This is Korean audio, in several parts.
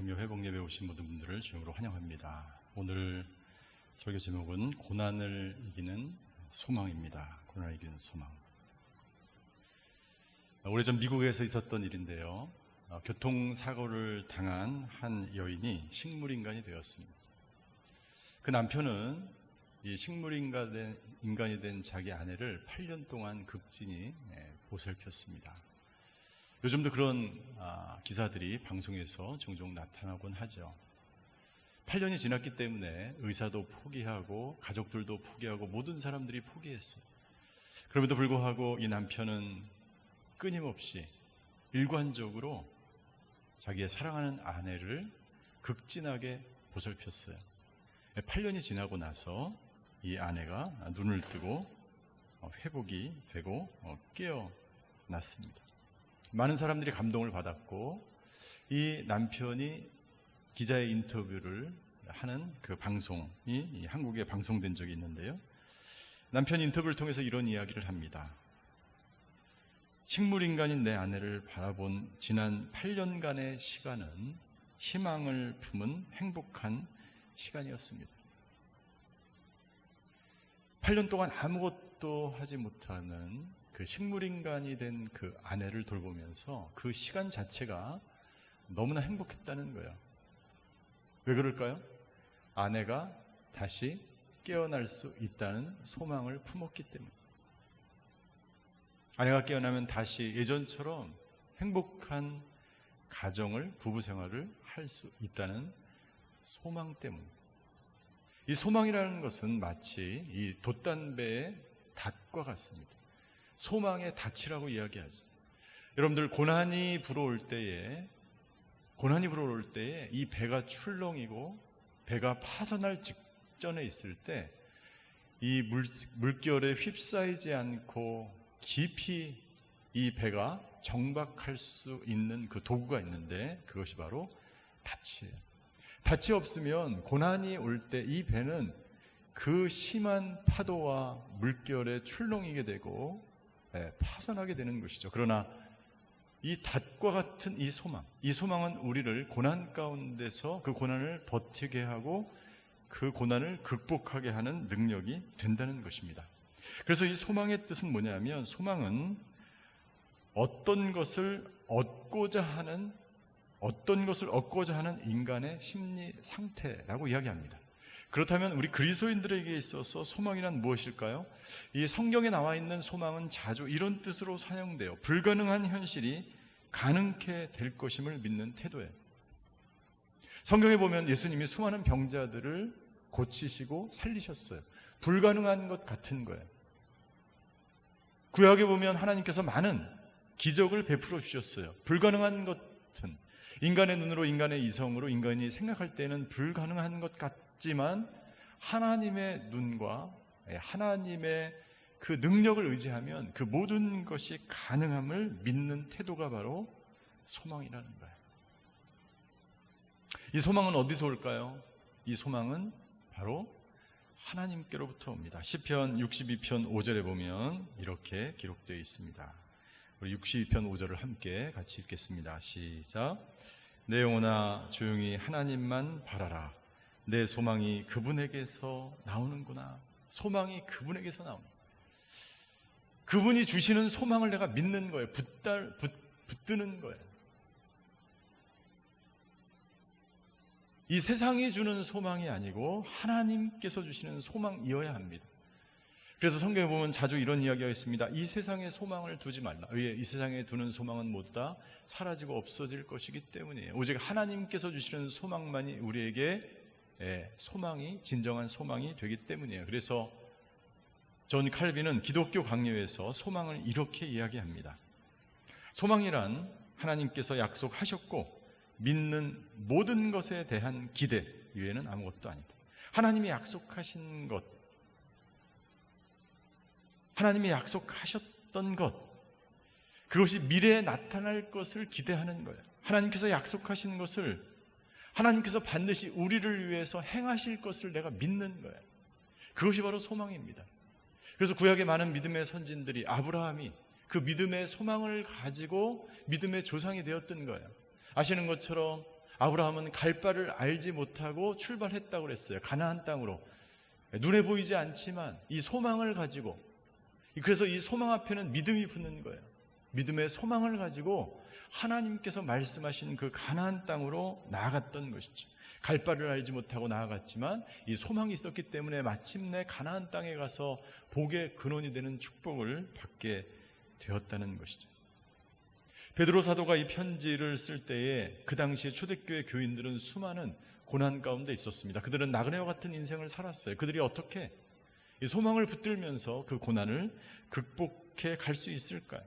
금요 회복 예배 오신 모든 분들을 주님으로 환영합니다. 오늘 설교 제목은 고난을 이기는 소망입니다. 고난을 이기는 소망. 오래전 미국에서 있었던 일인데요. 교통사고를 당한 한 여인이 식물인간이 되었습니다. 그 남편은 이 식물인간이 된 자기 아내를 8년 동안 극진히 보살폈습니다. 요즘도 그런 기사들이 방송에서 종종 나타나곤 하죠. 8년이 지났기 때문에 의사도 포기하고 가족들도 포기하고 모든 사람들이 포기했어요. 그럼에도 불구하고 이 남편은 끊임없이 일관적으로 자기의 사랑하는 아내를 극진하게 보살폈어요. 8년이 지나고 나서 이 아내가 눈을 뜨고 회복이 되고 깨어났습니다. 많은 사람들이 감동을 받았고 이 남편이 기자의 인터뷰를 하는 그 방송이 한국에 방송된 적이 있는데요. 남편 인터뷰를 통해서 이런 이야기를 합니다. 식물인간인 내 아내를 바라본 지난 8년간의 시간은 희망을 품은 행복한 시간이었습니다. 8년 동안 아무것도 하지 못하는 그 식물인간이 된 그 아내를 돌보면서 그 시간 자체가 너무나 행복했다는 거예요. 왜 그럴까요? 아내가 다시 깨어날 수 있다는 소망을 품었기 때문에. 아내가 깨어나면 다시 예전처럼 행복한 가정을, 부부 생활을 할 수 있다는 소망 때문에. 이 소망이라는 것은 마치 이 돛담배의 닷과 같습니다. 소망의 닻이라고 이야기하죠. 여러분들 고난이 불어올 때에 이 배가 출렁이고 배가 파선할 직전에 있을 때 이 물결에 휩싸이지 않고 깊이 이 배가 정박할 수 있는 그 도구가 있는데 그것이 바로 닻이에요. 닻이 없으면 고난이 올 때 이 배는 그 심한 파도와 물결에 출렁이게 되고 파선하게 되는 것이죠. 그러나 이 닷과 같은 이 소망은 우리를 고난 가운데서 그 고난을 버티게 하고 그 고난을 극복하게 하는 능력이 된다는 것입니다. 그래서 이 소망의 뜻은 뭐냐면 소망은 어떤 것을 얻고자 하는 인간의 심리 상태라고 이야기합니다. 그렇다면 우리 그리스도인들에게 있어서 소망이란 무엇일까요? 이 성경에 나와 있는 소망은 자주 이런 뜻으로 사용돼요. 불가능한 현실이 가능케 될 것임을 믿는 태도예요. 성경에 보면 예수님이 수많은 병자들을 고치시고 살리셨어요. 불가능한 것 같은 거예요. 구약에 보면 하나님께서 많은 기적을 베풀어 주셨어요. 불가능한 것은 인간의 눈으로, 인간의 이성으로 인간이 생각할 때는 불가능한 것 같지만 하나님의 눈과 하나님의 그 능력을 의지하면 그 모든 것이 가능함을 믿는 태도가 바로 소망이라는 거예요. 이 소망은 어디서 올까요? 이 소망은 바로 하나님께로부터 옵니다. 시편 62편 5절에 보면 이렇게 기록되어 있습니다. 우리 62편 5절을 함께 같이 읽겠습니다. 시작. 내 영혼아 조용히 하나님만 바라라. 내 소망이 그분에게서 나오는구나. 소망이 그분에게서 나옵니다. 그분이 주시는 소망을 내가 믿는 거예요. 붙드는 거예요. 이 세상이 주는 소망이 아니고 하나님께서 주시는 소망이어야 합니다. 그래서 성경에 보면 자주 이런 이야기가 있습니다. 이 세상에 소망을 두지 말라. 왜? 이 세상에 두는 소망은 모두 다 사라지고 없어질 것이기 때문이에요. 오직 하나님께서 주시는 소망만이 우리에게 진정한 소망이 되기 때문이에요. 그래서 존 칼빈은 기독교 강요에서 소망을 이렇게 이야기합니다. 소망이란 하나님께서 약속하셨고 믿는 모든 것에 대한 기대 이외에는 아무것도 아니다. 하나님이 약속하신 것, 하나님이 약속하셨던 것, 그것이 미래에 나타날 것을 기대하는 거예요. 하나님께서 약속하신 것을 하나님께서 반드시 우리를 위해서 행하실 것을 내가 믿는 거예요. 그것이 바로 소망입니다. 그래서 구약의 많은 믿음의 선진들이, 아브라함이 그 믿음의 소망을 가지고 믿음의 조상이 되었던 거예요. 아시는 것처럼 아브라함은 갈 바를 알지 못하고 출발했다고 그랬어요. 가나안 땅으로. 눈에 보이지 않지만 이 소망을 가지고, 그래서 이 소망 앞에는 믿음이 붙는 거예요. 믿음의 소망을 가지고 하나님께서 말씀하신 그 가나안 땅으로 나아갔던 것이죠. 갈 바를 알지 못하고 나아갔지만 이 소망이 있었기 때문에 마침내 가나안 땅에 가서 복의 근원이 되는 축복을 받게 되었다는 것이죠. 베드로 사도가 이 편지를 쓸 때에 그 당시에 초대교회 교인들은 수많은 고난 가운데 있었습니다. 그들은 나그네와 같은 인생을 살았어요. 그들이 어떻게 이 소망을 붙들면서 그 고난을 극복해 갈 수 있을까요?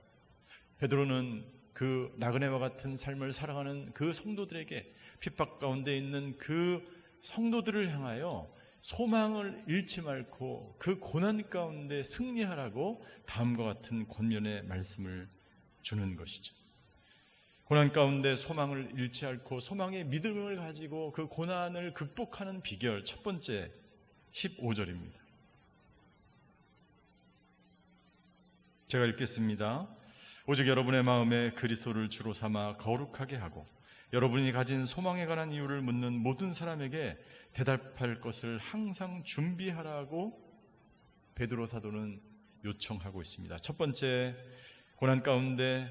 베드로는 그 나그네와 같은 삶을 살아가는 그 성도들에게, 핍박 가운데 있는 그 성도들을 향하여 소망을 잃지 말고 그 고난 가운데 승리하라고 다음과 같은 권면의 말씀을 주는 것이죠. 고난 가운데 소망을 잃지 않고 소망의 믿음을 가지고 그 고난을 극복하는 비결, 첫 번째 15절입니다. 제가 읽겠습니다. 오직 여러분의 마음에 그리스도를 주로 삼아 거룩하게 하고 여러분이 가진 소망에 관한 이유를 묻는 모든 사람에게 대답할 것을 항상 준비하라고 베드로 사도는 요청하고 있습니다. 첫 번째, 고난 가운데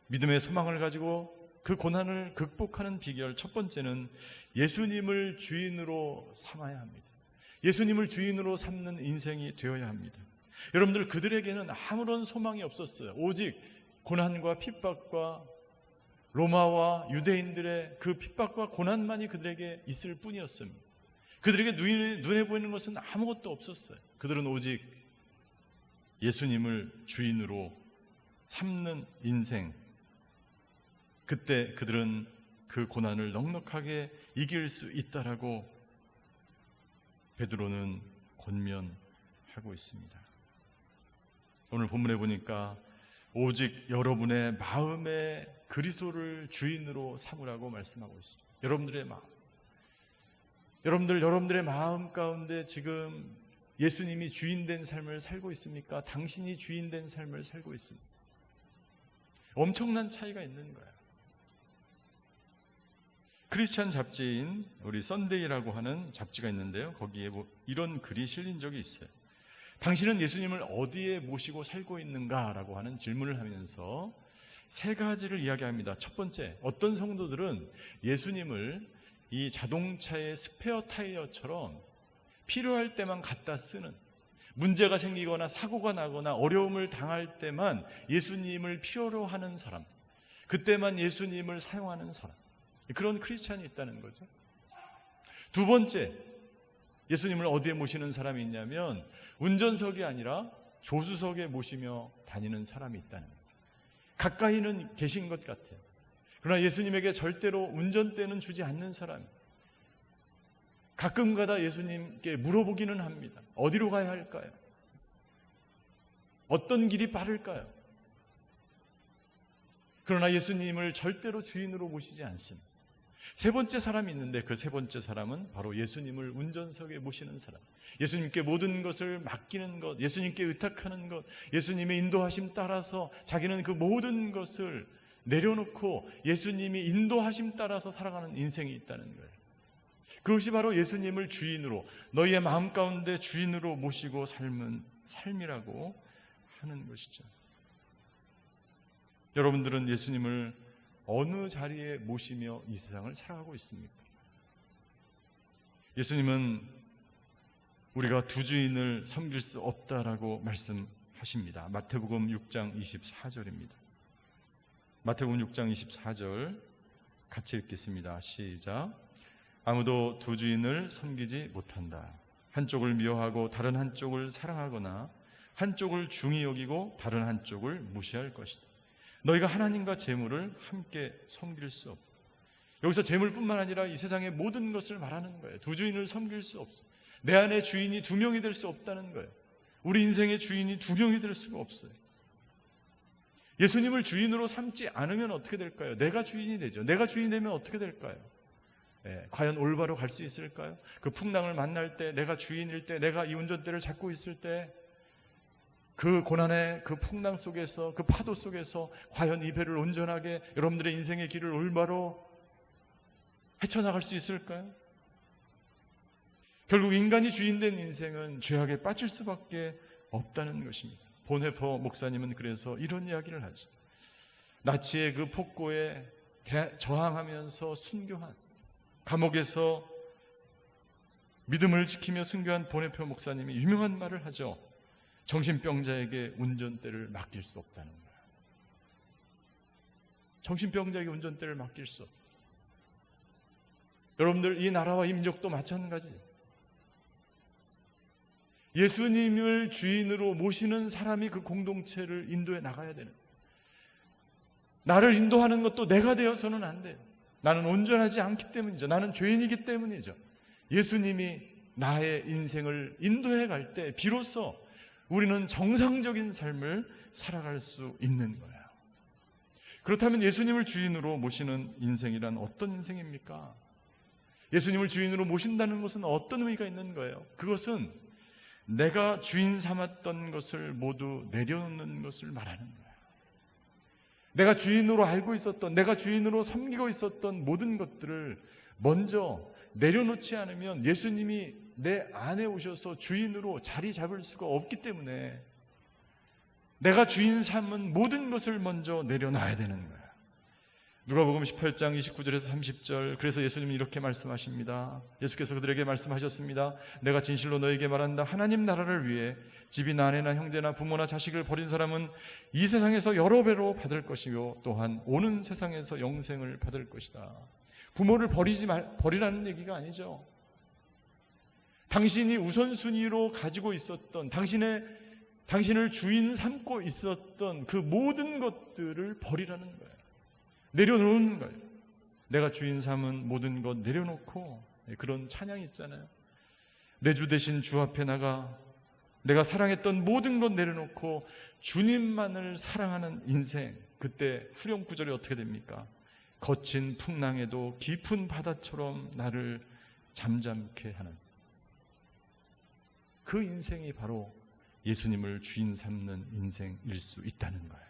믿음의 소망을 가지고 그 고난을 극복하는 비결, 첫 번째는 예수님을 주인으로 삼아야 합니다. 예수님을 주인으로 삼는 인생이 되어야 합니다. 여러분들, 그들에게는 아무런 소망이 없었어요. 오직 고난과 핍박과 로마와 유대인들의 그 핍박과 고난만이 그들에게 있을 뿐이었습니다. 그들에게 눈에 보이는 것은 아무것도 없었어요. 그들은 오직 예수님을 주인으로 삼는 인생, 그때 그들은 그 고난을 넉넉하게 이길 수 있다라고 베드로는 권면하고 있습니다. 오늘 본문에 보니까 오직 여러분의 마음에 그리스도를 주인으로 삼으라고 말씀하고 있습니다. 여러분들의 마음, 여러분들의 마음 가운데 지금 예수님이 주인된 삶을 살고 있습니까? 당신이 주인된 삶을 살고 있습니까? 엄청난 차이가 있는 거예요. 크리스찬 잡지인 우리 썬데이라고 하는 잡지가 있는데요. 거기에 이런 글이 실린 적이 있어요. 당신은 예수님을 어디에 모시고 살고 있는가라고 하는 질문을 하면서 세 가지를 이야기합니다. 첫 번째, 어떤 성도들은 예수님을 이 자동차의 스페어 타이어처럼 필요할 때만 갖다 쓰는, 문제가 생기거나 사고가 나거나 어려움을 당할 때만 예수님을 필요로 하는 사람, 그때만 예수님을 사용하는 사람, 그런 크리스찬이 있다는 거죠. 두 번째, 예수님을 어디에 모시는 사람이 있냐면 운전석이 아니라 조수석에 모시며 다니는 사람이 있다는 거예요. 가까이는 계신 것 같아요. 그러나 예수님에게 절대로 운전대는 주지 않는 사람, 가끔가다 예수님께 물어보기는 합니다. 어디로 가야 할까요? 어떤 길이 빠를까요? 그러나 예수님을 절대로 주인으로 모시지 않습니다. 세 번째 사람이 있는데 그 세 번째 사람은 바로 예수님을 운전석에 모시는 사람, 예수님께 모든 것을 맡기는 것, 예수님께 의탁하는 것, 예수님의 인도하심 따라서 자기는 그 모든 것을 내려놓고 예수님이 인도하심 따라서 살아가는 인생이 있다는 거예요. 그것이 바로 예수님을 주인으로, 너희의 마음 가운데 주인으로 모시고 삶은 삶이라고 하는 것이죠. 여러분들은 예수님을 어느 자리에 모시며 이 세상을 살아가고 있습니까? 예수님은 우리가 두 주인을 섬길 수 없다라고 말씀하십니다. 마태복음 6장 24절입니다. 마태복음 6장 24절 같이 읽겠습니다. 시작. 아무도 두 주인을 섬기지 못한다. 한쪽을 미워하고 다른 한쪽을 사랑하거나 한쪽을 중히 여기고 다른 한쪽을 무시할 것이다. 너희가 하나님과 재물을 함께 섬길 수 없다. 여기서 재물뿐만 아니라 이 세상의 모든 것을 말하는 거예요. 두 주인을 섬길 수 없어. 내 안에 주인이 두 명이 될 수 없다는 거예요. 우리 인생의 주인이 두 명이 될 수가 없어요. 예수님을 주인으로 삼지 않으면 어떻게 될까요? 내가 주인이 되죠. 내가 주인이 되면 어떻게 될까요? 과연 올바로 갈 수 있을까요? 그 풍랑을 만날 때, 내가 주인일 때, 내가 이 운전대를 잡고 있을 때, 그 고난의 그 풍랑 속에서, 그 파도 속에서 과연 이 배를 온전하게, 여러분들의 인생의 길을 올바로 헤쳐나갈 수 있을까요? 결국 인간이 주인된 인생은 죄악에 빠질 수밖에 없다는 것입니다. 본헤퍼 목사님은 그래서 이런 이야기를 하죠. 나치의 그 폭고에 저항하면서 순교한, 감옥에서 믿음을 지키며 순교한 본헤퍼 목사님이 유명한 말을 하죠. 정신병자에게 운전대를 맡길 수 없다는 거예요. 정신병자에게 운전대를 맡길 수 없다. 여러분들, 이 나라와 이 민족도 마찬가지예요. 예수님을 주인으로 모시는 사람이 그 공동체를 인도해 나가야 되는, 나를 인도하는 것도 내가 되어서는 안 돼요. 나는 온전하지 않기 때문이죠. 나는 죄인이기 때문이죠. 예수님이 나의 인생을 인도해 갈 때 비로소 우리는 정상적인 삶을 살아갈 수 있는 거예요. 그렇다면 예수님을 주인으로 모시는 인생이란 어떤 인생입니까? 예수님을 주인으로 모신다는 것은 어떤 의미가 있는 거예요? 그것은 내가 주인 삼았던 것을 모두 내려놓는 것을 말하는 거예요. 내가 주인으로 알고 있었던, 내가 주인으로 섬기고 있었던 모든 것들을 먼저 내려놓지 않으면 예수님이 내 안에 오셔서 주인으로 자리 잡을 수가 없기 때문에 내가 주인 삼은 모든 것을 먼저 내려놔야 되는 거예요. 누가복음 18장 29절에서 30절, 그래서 예수님은 이렇게 말씀하십니다. 예수께서 그들에게 말씀하셨습니다. 내가 진실로 너에게 말한다. 하나님 나라를 위해 집이나 아내나 형제나 부모나 자식을 버린 사람은 이 세상에서 여러 배로 받을 것이요 또한 오는 세상에서 영생을 받을 것이다. 부모를 버리라는 얘기가 아니죠. 당신이 우선순위로 가지고 있었던, 당신을 주인 삼고 있었던 그 모든 것들을 버리라는 거예요. 내려놓는 거예요. 내가 주인 삼은 모든 것 내려놓고, 그런 찬양이 있잖아요. 내 주 대신 주 앞에 나가 내가 사랑했던 모든 것 내려놓고 주님만을 사랑하는 인생, 그때 후렴 구절이 어떻게 됩니까? 거친 풍랑에도 깊은 바다처럼 나를 잠잠케 하는 그 인생이 바로 예수님을 주인 삼는 인생일 수 있다는 거예요.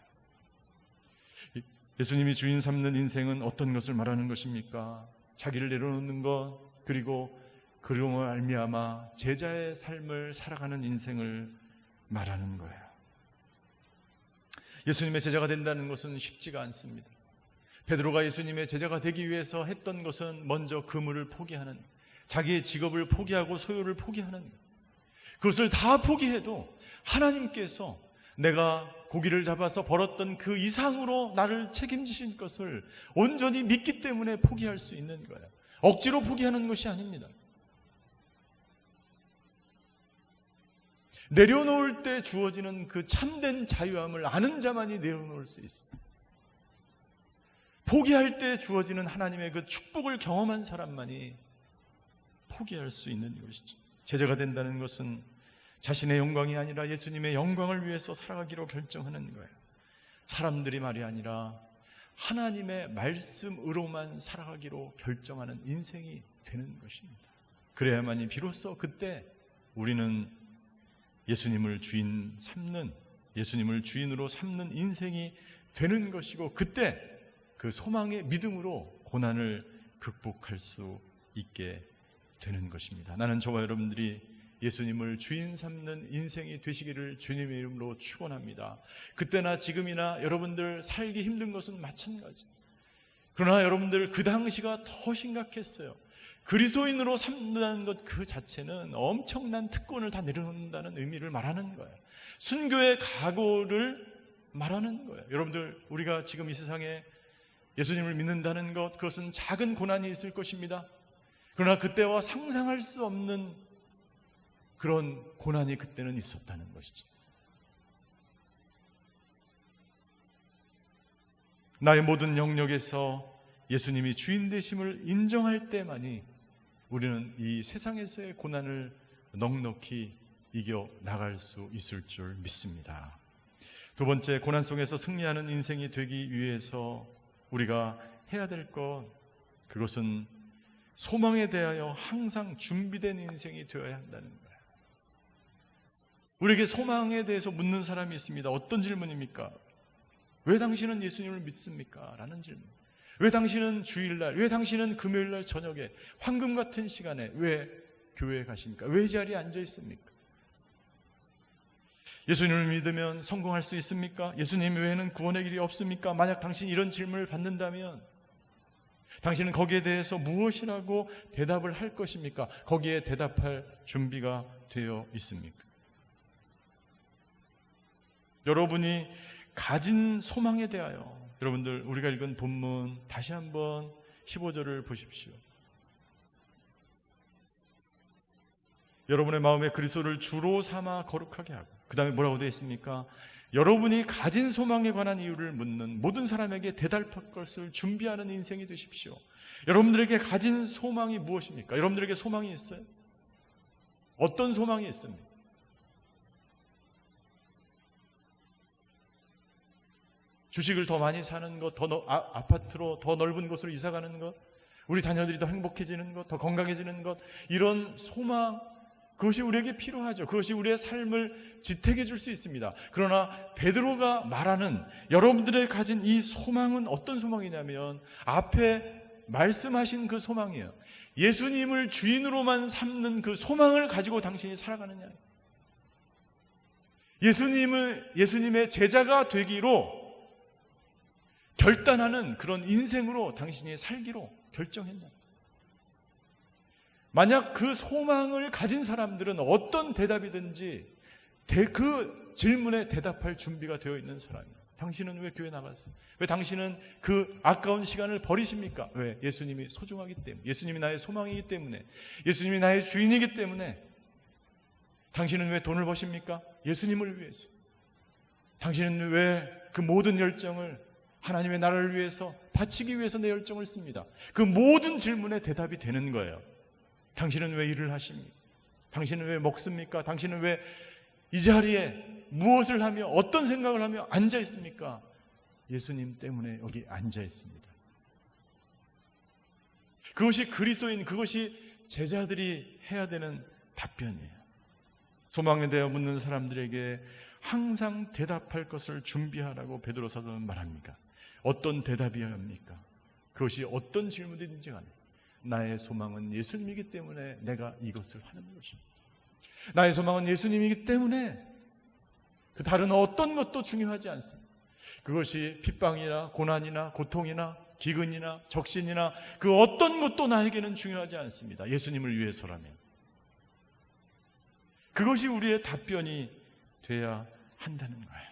예수님이 주인 삼는 인생은 어떤 것을 말하는 것입니까? 자기를 내려놓는 것, 그리고 그로 말미암아 제자의 삶을 살아가는 인생을 말하는 거예요. 예수님의 제자가 된다는 것은 쉽지가 않습니다. 베드로가 예수님의 제자가 되기 위해서 했던 것은 먼저 그물을 포기하는, 자기의 직업을 포기하고 소유를 포기하는, 그것을 다 포기해도 하나님께서 내가 고기를 잡아서 벌었던 그 이상으로 나를 책임지신 것을 온전히 믿기 때문에 포기할 수 있는 거예요. 억지로 포기하는 것이 아닙니다. 내려놓을 때 주어지는 그 참된 자유함을 아는 자만이 내려놓을 수 있습니다. 포기할 때 주어지는 하나님의 그 축복을 경험한 사람만이 포기할 수 있는 것이죠. 제자가 된다는 것은 자신의 영광이 아니라 예수님의 영광을 위해서 살아가기로 결정하는 거예요. 사람들이 말이 아니라 하나님의 말씀으로만 살아가기로 결정하는 인생이 되는 것입니다. 그래야만이 비로소 그때 우리는 예수님을 주인으로 삼는 인생이 되는 것이고, 그때 그 소망의 믿음으로 고난을 극복할 수 있게 되는 것입니다. 나는 저와 여러분들이 예수님을 주인 삼는 인생이 되시기를 주님의 이름으로 축원합니다. 그때나 지금이나 여러분들 살기 힘든 것은 마찬가지. 그러나 여러분들 그 당시가 더 심각했어요. 그리스도인으로 삼는다는 것 그 자체는 엄청난 특권을 다 내려놓는다는 의미를 말하는 거예요. 순교의 각오를 말하는 거예요. 여러분들, 우리가 지금 이 세상에 예수님을 믿는다는 것, 그것은 작은 고난이 있을 것입니다. 그러나 그때와 상상할 수 없는 그런 고난이 그때는 있었다는 것이죠. 나의 모든 영역에서 예수님이 주인 되심을 인정할 때만이 우리는 이 세상에서의 고난을 넉넉히 이겨 나갈 수 있을 줄 믿습니다. 두 번째, 고난 속에서 승리하는 인생이 되기 위해서 우리가 해야 될 것, 그것은 소망에 대하여 항상 준비된 인생이 되어야 한다는 거예요. 우리에게 소망에 대해서 묻는 사람이 있습니다. 어떤 질문입니까? 왜 당신은 예수님을 믿습니까? 라는 질문. 왜 당신은 주일날, 왜 당신은 금요일날 저녁에 황금 같은 시간에 왜 교회에 가십니까? 왜 이 자리에 앉아 있습니까? 예수님을 믿으면 성공할 수 있습니까? 예수님 외에는 구원의 길이 없습니까? 만약 당신이 이런 질문을 받는다면 당신은 거기에 대해서 무엇이라고 대답을 할 것입니까? 거기에 대답할 준비가 되어 있습니까? 여러분이 가진 소망에 대하여, 여러분들 우리가 읽은 본문 다시 한번 15절을 보십시오. 여러분의 마음에 그리스도를 주로 삼아 거룩하게 하고, 그 다음에 뭐라고 되어 있습니까? 여러분이 가진 소망에 관한 이유를 묻는 모든 사람에게 대답할 것을 준비하는 인생이 되십시오. 여러분들에게 가진 소망이 무엇입니까? 여러분들에게 소망이 있어요? 어떤 소망이 있습니까? 주식을 더 많이 사는 것, 아파트로 더 넓은 곳으로 이사 가는 것, 우리 자녀들이 더 행복해지는 것, 더 건강해지는 것, 이런 소망, 그것이 우리에게 필요하죠. 그것이 우리의 삶을 지탱해 줄 수 있습니다. 그러나 베드로가 말하는 여러분들의 가진 이 소망은 어떤 소망이냐면 앞에 말씀하신 그 소망이에요. 예수님을 주인으로만 삼는 그 소망을 가지고 당신이 살아가느냐. 예수님의 제자가 되기로 결단하는 그런 인생으로 당신이 살기로 결정했나. 만약 그 소망을 가진 사람들은 어떤 대답이든지 그 질문에 대답할 준비가 되어 있는 사람이에요. 당신은 왜 교회 나갔어요? 왜 당신은 그 아까운 시간을 버리십니까? 왜? 예수님이 소중하기 때문에, 예수님이 나의 소망이기 때문에, 예수님이 나의 주인이기 때문에. 당신은 왜 돈을 버십니까? 예수님을 위해서. 당신은 왜 그 모든 열정을 하나님의 나라를 위해서 바치기 위해서 내 열정을 씁니다. 그 모든 질문에 대답이 되는 거예요. 당신은 왜 일을 하십니까? 당신은 왜 먹습니까? 당신은 왜 이 자리에 무엇을 하며 어떤 생각을 하며 앉아 있습니까? 예수님 때문에 여기 앉아 있습니다. 그것이 그리스도인, 그것이 제자들이 해야 되는 답변이에요. 소망에 대해 묻는 사람들에게 항상 대답할 것을 준비하라고 베드로 사도는 말합니다. 어떤 대답이어야 합니까? 그것이 어떤 질문이든지 간에 나의 소망은 예수님이기 때문에 내가 이것을 하는 것입니다. 나의 소망은 예수님이기 때문에 그 다른 어떤 것도 중요하지 않습니다. 그것이 핍박이나 고난이나 고통이나 기근이나 적신이나 그 어떤 것도 나에게는 중요하지 않습니다. 예수님을 위해서라면. 그것이 우리의 답변이 돼야 한다는 거예요.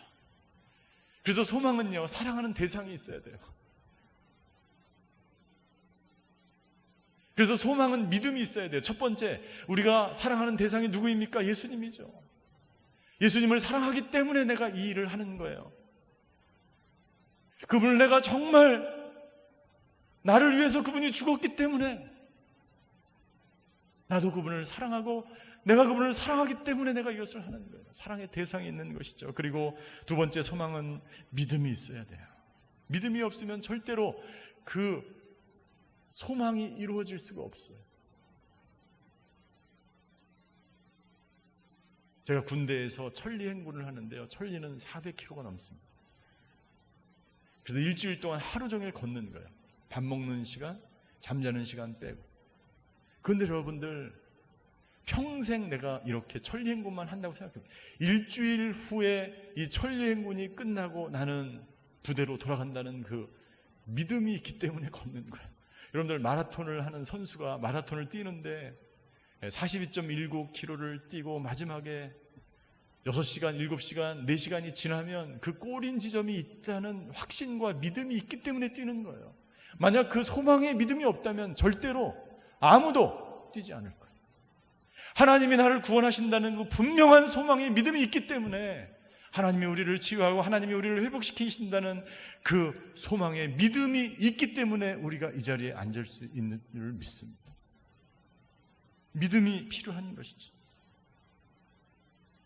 그래서 소망은요, 사랑하는 대상이 있어야 돼요. 그래서 소망은 믿음이 있어야 돼요. 첫 번째, 우리가 사랑하는 대상이 누구입니까? 예수님이죠. 예수님을 사랑하기 때문에 내가 이 일을 하는 거예요. 그분을 내가 정말 나를 위해서 그분이 죽었기 때문에 나도 그분을 사랑하고 내가 그분을 사랑하기 때문에 내가 이것을 하는 거예요. 사랑의 대상이 있는 것이죠. 그리고 두 번째 소망은 믿음이 있어야 돼요. 믿음이 없으면 절대로 그 소망이 이루어질 수가 없어요. 제가 군대에서 천리 행군을 하는데요. 천리는 400km가 넘습니다. 그래서 일주일 동안 하루 종일 걷는 거예요. 밥 먹는 시간, 잠자는 시간 빼고. 그런데 여러분들 평생 내가 이렇게 천리 행군만 한다고 생각해요. 일주일 후에 이 천리 행군이 끝나고 나는 부대로 돌아간다는 그 믿음이 있기 때문에 걷는 거예요. 여러분들 마라톤을 하는 선수가 마라톤을 뛰는데 42.19km를 뛰고 마지막에 6시간, 7시간, 4시간이 지나면 그 골인 지점이 있다는 확신과 믿음이 있기 때문에 뛰는 거예요. 만약 그 소망에 믿음이 없다면 절대로 아무도 뛰지 않을 거예요. 하나님이 나를 구원하신다는 그 분명한 소망에 믿음이 있기 때문에 하나님이 우리를 치유하고 하나님이 우리를 회복시키신다는 그 소망에 믿음이 있기 때문에 우리가 이 자리에 앉을 수 있는 줄 믿습니다. 믿음이 필요한 것이죠.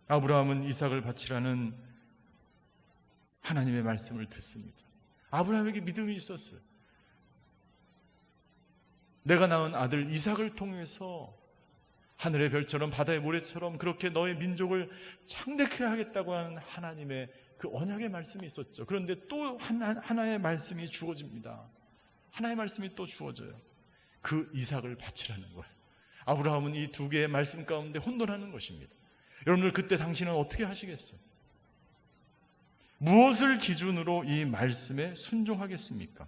아브라함은 이삭을 바치라는 하나님의 말씀을 듣습니다. 아브라함에게 믿음이 있었어요. 내가 낳은 아들 이삭을 통해서 하늘의 별처럼 바다의 모래처럼 그렇게 너의 민족을 창대케 하겠다고 하는 하나님의 그 언약의 말씀이 있었죠. 그런데 또 하나의 말씀이 주어집니다. 하나의 말씀이 또 주어져요. 그 이삭을 바치라는 거예요. 아브라함은 이 두 개의 말씀 가운데 혼돈하는 것입니다. 여러분들 그때 당신은 어떻게 하시겠어요? 무엇을 기준으로 이 말씀에 순종하겠습니까?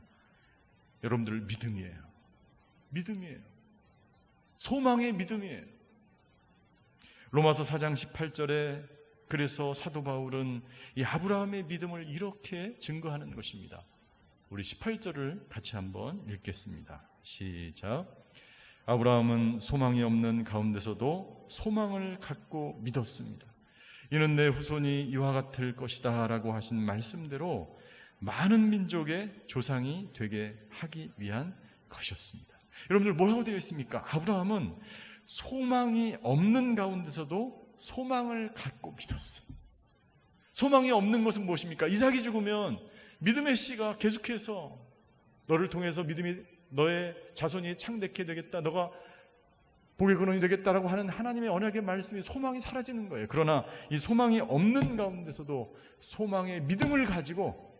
여러분들 믿음이에요. 믿음이에요. 소망의 믿음이에요. 로마서 4장 18절에 그래서 사도 바울은 이 아브라함의 믿음을 이렇게 증거하는 것입니다. 우리 18절을 같이 한번 읽겠습니다. 시작. 아브라함은 소망이 없는 가운데서도 소망을 갖고 믿었습니다. 이는 내 후손이 이와 같을 것이다 라고 하신 말씀대로 많은 민족의 조상이 되게 하기 위한 것이었습니다. 여러분들 뭐라고 되어 있습니까? 아브라함은 소망이 없는 가운데서도 소망을 갖고 믿었어요. 소망이 없는 것은 무엇입니까? 이삭이 죽으면 믿음의 씨가 계속해서 너를 통해서 믿음이 너의 자손이 창대케 되겠다, 너가 복의 근원이 되겠다라고 하는 하나님의 언약의 말씀이 소망이 사라지는 거예요. 그러나 이 소망이 없는 가운데서도 소망의 믿음을 가지고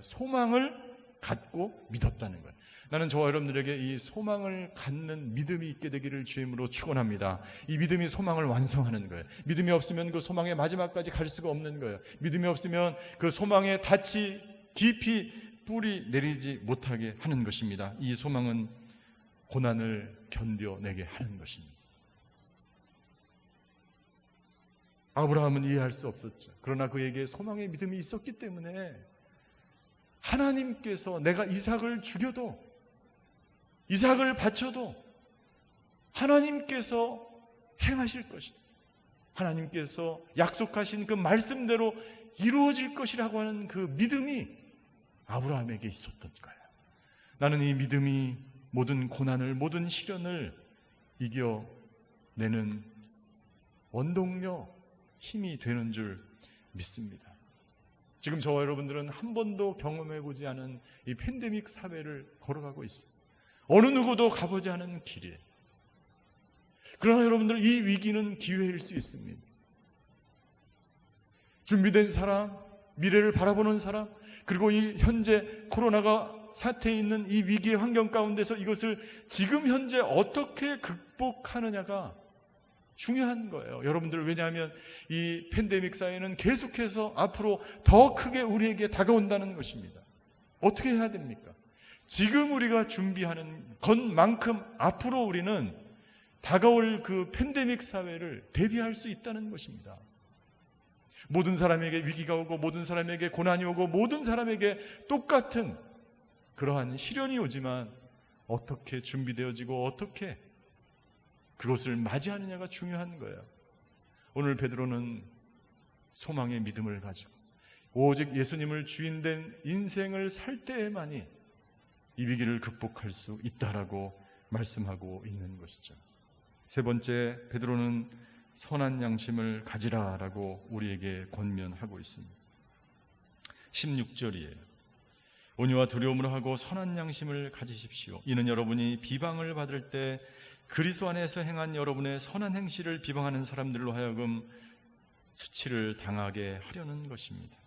소망을 갖고 믿었다는 거예요. 나는 저와 여러분들에게 이 소망을 갖는 믿음이 있게 되기를 주임으로 축원합니다. 이 믿음이 소망을 완성하는 거예요. 믿음이 없으면 그 소망의 마지막까지 갈 수가 없는 거예요. 믿음이 없으면 그 소망의 닻이 깊이 뿌리 내리지 못하게 하는 것입니다. 이 소망은 고난을 견뎌내게 하는 것입니다. 아브라함은 이해할 수 없었죠. 그러나 그에게 소망의 믿음이 있었기 때문에 하나님께서 내가 이삭을 죽여도, 이삭을 바쳐도 하나님께서 행하실 것이다, 하나님께서 약속하신 그 말씀대로 이루어질 것이라고 하는 그 믿음이 아브라함에게 있었던 거예요. 나는 이 믿음이 모든 고난을, 모든 시련을 이겨내는 원동력, 힘이 되는 줄 믿습니다. 지금 저와 여러분들은 한 번도 경험해보지 않은 이 팬데믹 사회를 걸어가고 있어요. 어느 누구도 가보지 않은 길이에요. 그러나 여러분들, 이 위기는 기회일 수 있습니다. 준비된 사람, 미래를 바라보는 사람, 그리고 이 현재 코로나가 사태에 있는 이 위기의 환경 가운데서 이것을 지금 현재 어떻게 극복하느냐가 중요한 거예요. 여러분들, 왜냐하면 이 팬데믹 사회는 계속해서 앞으로 더 크게 우리에게 다가온다는 것입니다. 어떻게 해야 됩니까? 지금 우리가 준비하는 것만큼 앞으로 우리는 다가올 그 팬데믹 사회를 대비할 수 있다는 것입니다. 모든 사람에게 위기가 오고, 모든 사람에게 고난이 오고, 모든 사람에게 똑같은 그러한 시련이 오지만 어떻게 준비되어지고 어떻게 그것을 맞이하느냐가 중요한 거예요. 오늘 베드로는 소망의 믿음을 가지고 오직 예수님을 주인된 인생을 살 때에만이 이 위기를 극복할 수 있다라고 말씀하고 있는 것이죠. 세 번째, 베드로는 선한 양심을 가지라라고 우리에게 권면하고 있습니다. 16절이에요. 온유와 두려움으로 하고 선한 양심을 가지십시오. 이는 여러분이 비방을 받을 때 그리스도 안에서 행한 여러분의 선한 행실을 비방하는 사람들로 하여금 수치를 당하게 하려는 것입니다.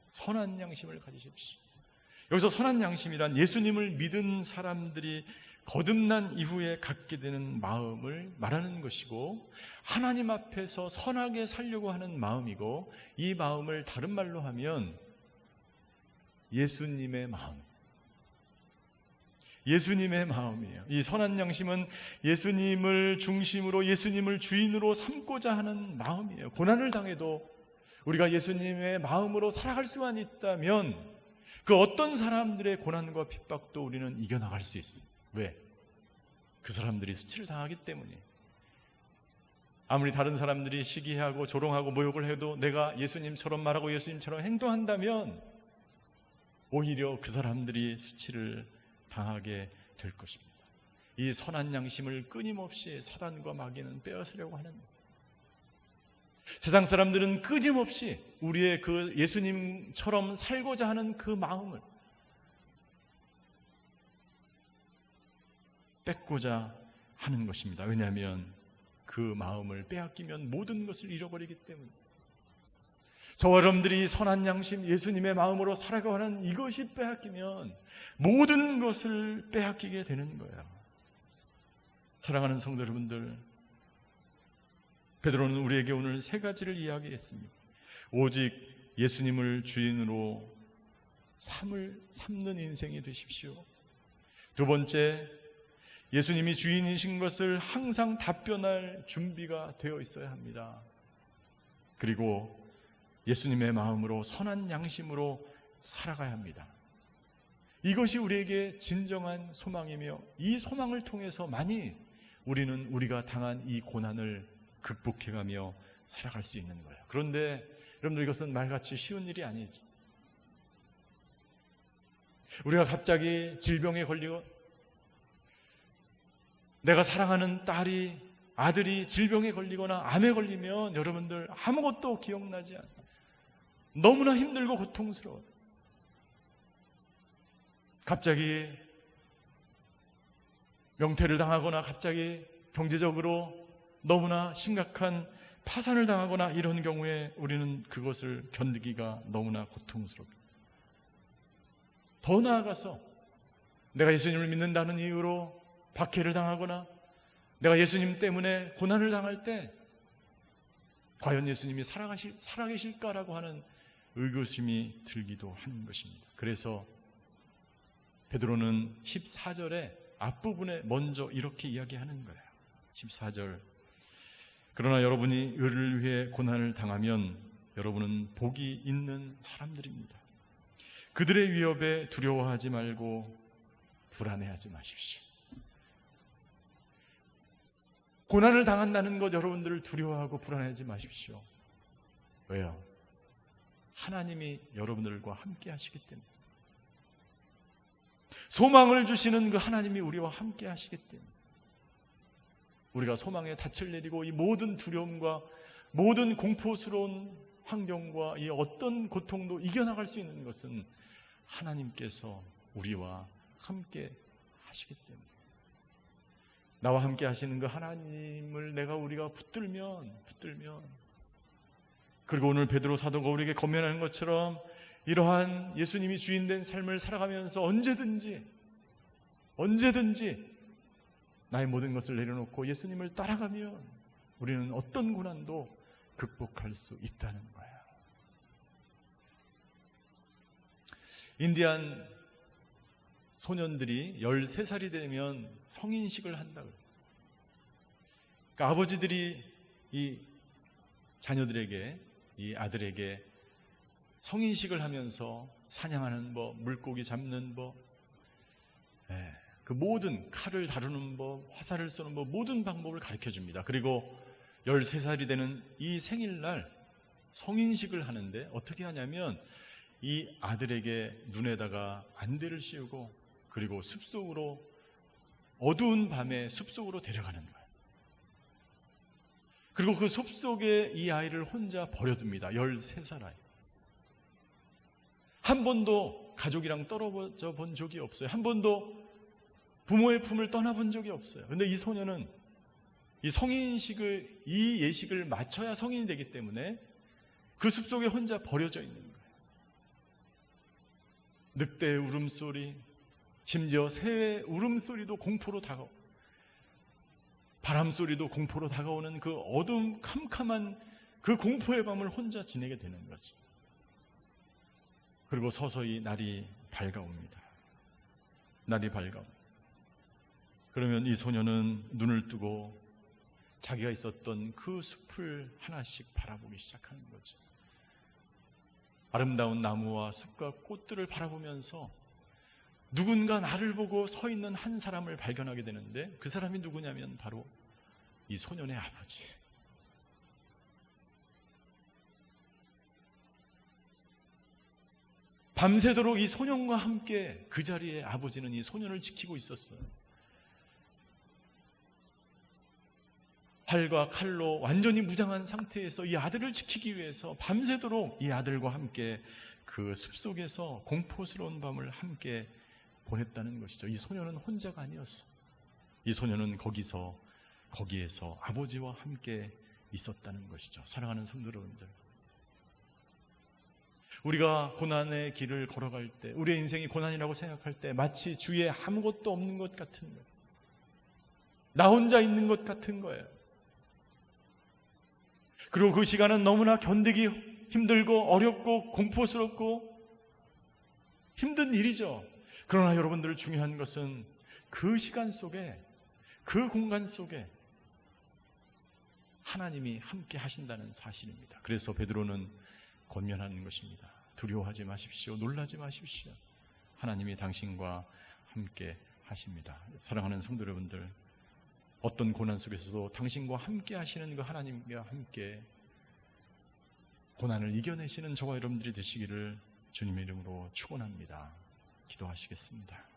선한 양심을 가지십시오. 여기서 선한 양심이란 예수님을 믿은 사람들이 거듭난 이후에 갖게 되는 마음을 말하는 것이고, 하나님 앞에서 선하게 살려고 하는 마음이고, 이 마음을 다른 말로 하면 예수님의 마음, 예수님의 마음이에요. 이 선한 양심은 예수님을 중심으로, 예수님을 주인으로 삼고자 하는 마음이에요. 고난을 당해도 우리가 예수님의 마음으로 살아갈 수만 있다면 그 어떤 사람들의 고난과 핍박도 우리는 이겨나갈 수 있어요. 왜? 그 사람들이 수치를 당하기 때문에. 아무리 다른 사람들이 시기하고 조롱하고 모욕을 해도 내가 예수님처럼 말하고 예수님처럼 행동한다면 오히려 그 사람들이 수치를 당하게 될 것입니다. 이 선한 양심을 끊임없이 사단과 마귀는 빼앗으려고 하는, 세상 사람들은 끊임없이 우리의 그 예수님처럼 살고자 하는 그 마음을 뺏고자 하는 것입니다. 왜냐하면 그 마음을 빼앗기면 모든 것을 잃어버리기 때문에. 저와 여러분들이 선한 양심, 예수님의 마음으로 살아가는 이것이 빼앗기면 모든 것을 빼앗기게 되는 거예요. 사랑하는 성도 여러분들, 베드로는 우리에게 오늘 세 가지를 이야기했습니다. 오직 예수님을 주인으로 삼는 인생이 되십시오. 두 번째, 예수님이 주인이신 것을 항상 답변할 준비가 되어 있어야 합니다. 그리고 예수님의 마음으로 선한 양심으로 살아가야 합니다. 이것이 우리에게 진정한 소망이며 이 소망을 통해서만이 우리는 우리가 당한 이 고난을 극복해가며 살아갈 수 있는 거예요. 그런데 여러분들, 이것은 말같이 쉬운 일이 아니지. 우리가 갑자기 질병에 걸리고 내가 사랑하는 아들이 질병에 걸리거나 암에 걸리면 여러분들 아무것도 기억나지 않아요. 너무나 힘들고 고통스러워요. 갑자기 명퇴를 당하거나 갑자기 경제적으로 너무나 심각한 파산을 당하거나 이런 경우에 우리는 그것을 견디기가 너무나 고통스럽다. 더 나아가서 내가 예수님을 믿는다는 이유로 박해를 당하거나 내가 예수님 때문에 고난을 당할 때 과연 예수님이 살아계실까라고 하는 의구심이 들기도 하는 것입니다. 그래서 베드로는 14절에 앞부분에 먼저 이렇게 이야기하는 거예요. 14절, 그러나 여러분이 의를 위해 고난을 당하면 여러분은 복이 있는 사람들입니다. 그들의 위협에 두려워하지 말고 불안해하지 마십시오. 고난을 당한다는 것, 여러분들을 두려워하고 불안해하지 마십시오. 왜요? 하나님이 여러분들과 함께 하시기 때문에. 소망을 주시는 그 하나님이 우리와 함께 하시기 때문에 우리가 소망에 닻을 내리고 이 모든 두려움과 모든 공포스러운 환경과 이 어떤 고통도 이겨나갈 수 있는 것은 하나님께서 우리와 함께 하시기 때문에. 나와 함께 하시는 그 하나님을 우리가 붙들면 그리고 오늘 베드로 사도가 우리에게 권면하는 것처럼 이러한 예수님이 주인된 삶을 살아가면서 언제든지 나의 모든 것을 내려놓고 예수님을 따라가면 우리는 어떤 고난도 극복할 수 있다는 거예요. 인디안 소년들이 13살이 되면 성인식을 한다고 해요. 그러니까 아버지들이 이 자녀들에게, 이 아들에게 성인식을 하면서 사냥하는 법, 물고기 잡는 법, 그 모든 칼을 다루는 법, 화살을 쏘는 법, 모든 방법을 가르쳐 줍니다. 그리고 13살이 되는 이 생일날 성인식을 하는데 어떻게 하냐면 이 아들에게 눈에다가 안대를 씌우고 그리고 숲속으로, 어두운 밤에 숲속으로 데려가는 거예요. 그리고 그 숲속에 이 아이를 혼자 버려둡니다. 13살 아이. 한 번도 가족이랑 떨어져 본 적이 없어요. 한 번도 부모의 품을 떠나본 적이 없어요. 그런데 이 소녀는 이 성인식을, 이 예식을 마쳐야 성인이 되기 때문에 그 숲속에 혼자 버려져 있는 거예요. 늑대의 울음소리, 심지어 새의 울음소리도 공포로 다가오고 바람소리도 공포로 다가오는 그 어둠 캄캄한 그 공포의 밤을 혼자 지내게 되는 거죠. 그리고 서서히 날이 밝아옵니다. 날이 밝아옵니다. 그러면 이 소녀는 눈을 뜨고 자기가 있었던 그 숲을 하나씩 바라보기 시작하는 거죠. 아름다운 나무와 숲과 꽃들을 바라보면서 누군가 나를 보고 서 있는 한 사람을 발견하게 되는데 그 사람이 누구냐면 바로 이 소년의 아버지. 밤새도록 이 소년과 함께 그 자리에 아버지는 이 소년을 지키고 있었어요. 활과 칼로 완전히 무장한 상태에서 이 아들을 지키기 위해서 밤새도록 이 아들과 함께 그 숲속에서 공포스러운 밤을 함께 보냈다는 것이죠. 이 소년은 혼자가 아니었어요. 이 소년은 거기에서 아버지와 함께 있었다는 것이죠. 사랑하는 성도 여러분들, 우리가 고난의 길을 걸어갈 때, 우리의 인생이 고난이라고 생각할 때 마치 주위에 아무것도 없는 것 같은 거예요. 나 혼자 있는 것 같은 거예요. 그리고 그 시간은 너무나 견디기 힘들고 어렵고 공포스럽고 힘든 일이죠. 그러나 여러분들 중요한 것은 그 시간 속에, 그 공간 속에 하나님이 함께 하신다는 사실입니다. 그래서 베드로는 권면하는 것입니다. 두려워하지 마십시오. 놀라지 마십시오. 하나님이 당신과 함께 하십니다. 사랑하는 성도 여러분들, 어떤 고난 속에서도 당신과 함께 하시는 그 하나님과 함께 고난을 이겨내시는 저와 여러분들이 되시기를 주님의 이름으로 축원합니다. 기도하시겠습니다.